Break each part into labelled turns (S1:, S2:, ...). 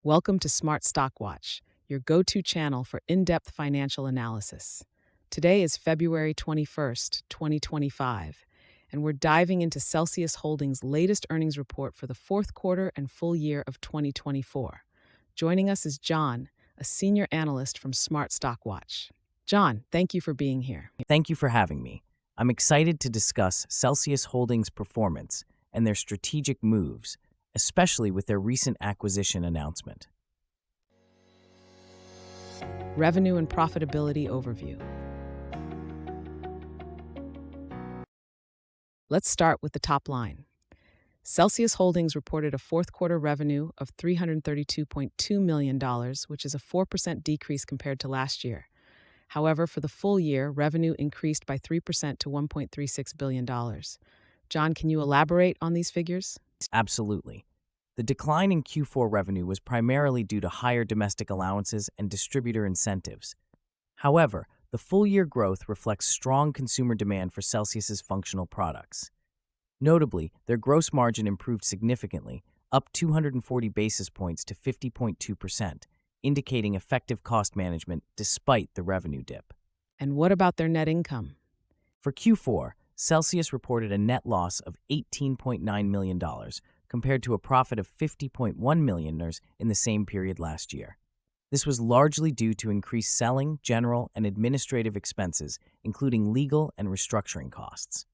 S1: Welcome to Smart Stock Watch, your go-to channel for in-depth financial analysis. Today is February 21st, 2025, and we're diving into Celsius Holdings' latest earnings report for the fourth quarter and full year of 2024. Joining us is John, a senior analyst from Smart Stock Watch. John, thank you for being here.
S2: Thank you for having me. I'm excited to discuss Celsius Holdings' performance and their strategic moves, especially with their recent acquisition announcement.
S1: Revenue and profitability overview. Let's start with the top line. Celsius Holdings reported a fourth quarter revenue of $332.2 million, which is a 4% decrease compared to last year. However, for the full year, revenue increased by 3% to $1.36 billion. John, can you elaborate on these figures?
S2: Absolutely. The decline in Q4 revenue was primarily due to higher domestic allowances and distributor incentives. However, the full-year growth reflects strong consumer demand for Celsius's functional products. Notably, their gross margin improved significantly, up 240 basis points to 50.2%, indicating effective cost management despite the revenue dip.
S1: And what about their net income?
S2: For Q4, Celsius reported a net loss of $18.9 million, compared to a profit of $50.1 million in the same period last year. This was largely due to increased selling, general, and administrative expenses, including legal and restructuring costs.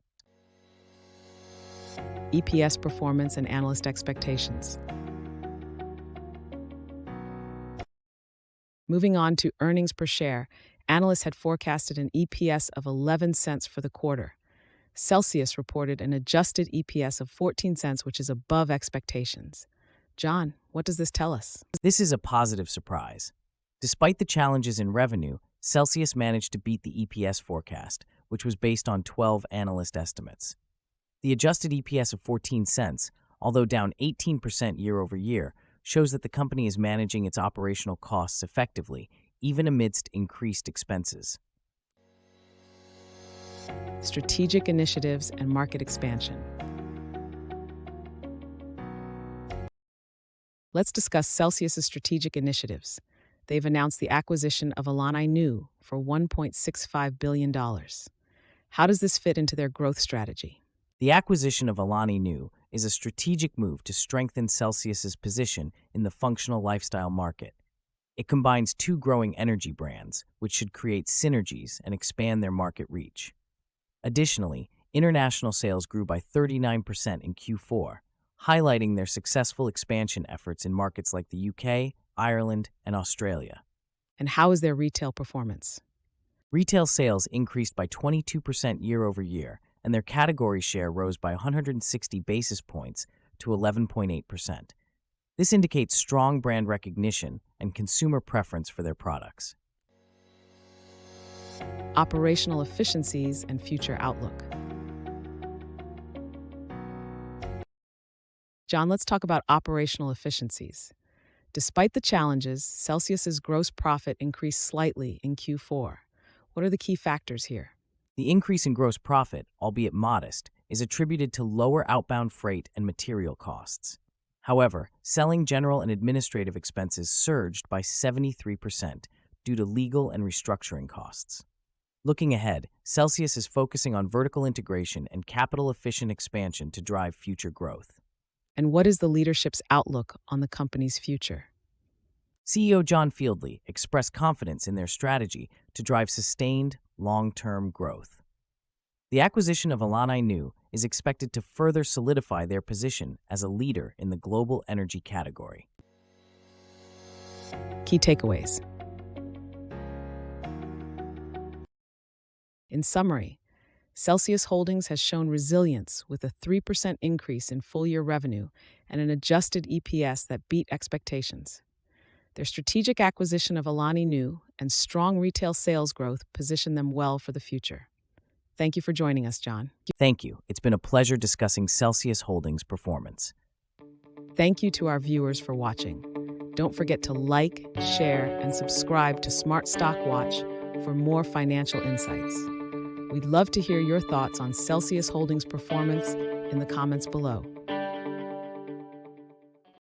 S1: EPS performance and analyst expectations. Moving on to earnings per share, analysts had forecasted an EPS of 11 cents for the quarter. Celsius reported an adjusted EPS of 14 cents, which is above expectations. John, what does this tell us?
S2: This is a positive surprise. Despite the challenges in revenue, Celsius managed to beat the EPS forecast, which was based on 12 analyst estimates. The adjusted EPS of 14 cents, although down 18% year over year, shows that the company is managing its operational costs effectively, even amidst increased expenses.
S1: Strategic initiatives and market expansion. Let's discuss Celsius's strategic initiatives. They've announced the acquisition of Alani Nu for $1.65 billion. How does this fit into their growth strategy?
S2: The acquisition of Alani Nu is a strategic move to strengthen Celsius's position in the functional lifestyle market. It combines two growing energy brands, which should create synergies and expand their market reach. Additionally, international sales grew by 39% in Q4, highlighting their successful expansion efforts in markets like the UK, Ireland, and Australia.
S1: And how is their retail performance?
S2: Retail sales increased by 22% year over year, and their category share rose by 160 basis points to 11.8%. This indicates strong brand recognition and consumer preference for their products.
S1: Operational efficiencies and future outlook. John, let's talk about operational efficiencies. Despite the challenges, Celsius's gross profit increased slightly in Q4. What are the key factors here?
S2: The increase in gross profit, albeit modest, is attributed to lower outbound freight and material costs. However, selling, general, and administrative expenses surged by 73% due to legal and restructuring costs. Looking ahead, Celsius is focusing on vertical integration and capital-efficient expansion to drive future growth.
S1: And what is the leadership's outlook on the company's future?
S2: CEO John Fieldly expressed confidence in their strategy to drive sustained, long-term growth. The acquisition of Alani Nu is expected to further solidify their position as a leader in the global energy category.
S1: Key takeaways. In summary, Celsius Holdings has shown resilience with a 3% increase in full-year revenue and an adjusted EPS that beat expectations. Their strategic acquisition of Alani Nu and strong retail sales growth position them well for the future. Thank you for joining us, John.
S2: Thank you. It's been a pleasure discussing Celsius Holdings' performance.
S1: Thank you to our viewers for watching. Don't forget to like, share, and subscribe to Smart Stock Watch for more financial insights. We'd love to hear your thoughts on Celsius Holdings' performance in the comments below.